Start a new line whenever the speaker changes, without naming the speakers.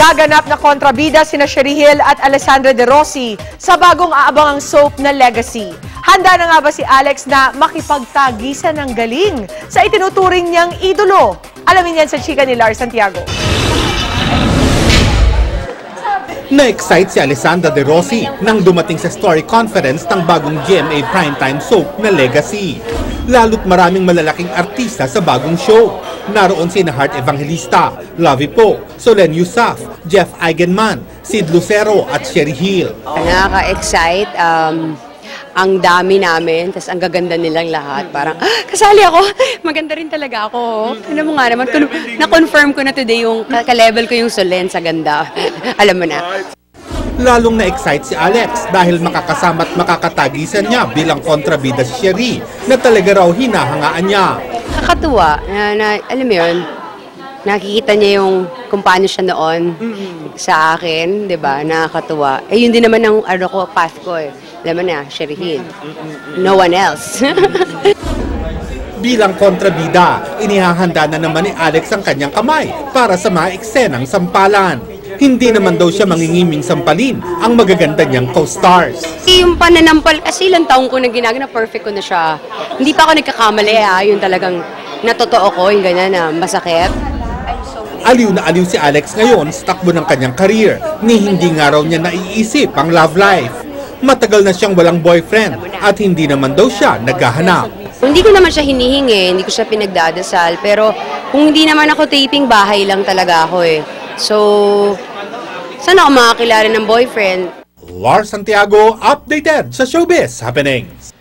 Gaganap na kontrabida sina Sherry Hill at Alessandra De Rossi sa bagong aabangang soap na Legacy. Handa na nga ba si Alex na makipagtagisan ng galing sa itinuturing niyang idolo? Alamin yan sa chika ni Lars Santiago.
Na-excite si Alessandra De Rossi nang dumating sa story conference ng bagong GMA primetime soap na Legacy. Lalo't maraming malalaking artista sa bagong show. Naroon sina Heart Evangelista, Lovie Poe, Solen Yusuf, Jeff Eigenman, Sid Lucero at Sherry Hill.
Nakaka-excite. Ang dami namin, tapos ang gaganda nilang lahat. Parang, kasali ako. Maganda rin talaga ako. Ano mo nga naman, na-confirm ko na today yung ka-level ko yung Solen sa ganda. Alam mo na.
Lalong na-excite si Alex dahil makakasama at makakatagisan niya bilang kontrabida si Sherry na talaga raw hinahangaan niya.
Nakakatuwa. Alam mo yun, nakikita niya yung kung paano siya noon sa akin, di ba? Nakakatuwa. Yun din naman ang path ko eh. Alam mo na, Sherry Hill. No one else.
Bilang kontrabida, inihahanda na naman ni Alex ang kanyang kamay para sa mga eksenang sampalan. Hindi naman daw siya mangingiming sampalin ang magaganda niyang co-stars.
Yung pananampal, kasi ilang taong ko na ginagawa, perfect ko na siya. Hindi pa ako nagkakamali yung talagang natotoo ko, yung ganyan na masakit.
Aliw na aliw si Alex ngayon sa takbo ng kanyang career, ni hindi nga raw niya naiisip ang love life. Matagal na siyang walang boyfriend at hindi naman daw siya naghahanap.
Hindi ko naman siya hinihingi, hindi ko siya pinagdadasal, pero kung hindi naman ako taping, bahay lang talaga ako eh. So, sana ako makakilala ng boyfriend.
Lars Santiago, updated sa Showbiz Happenings.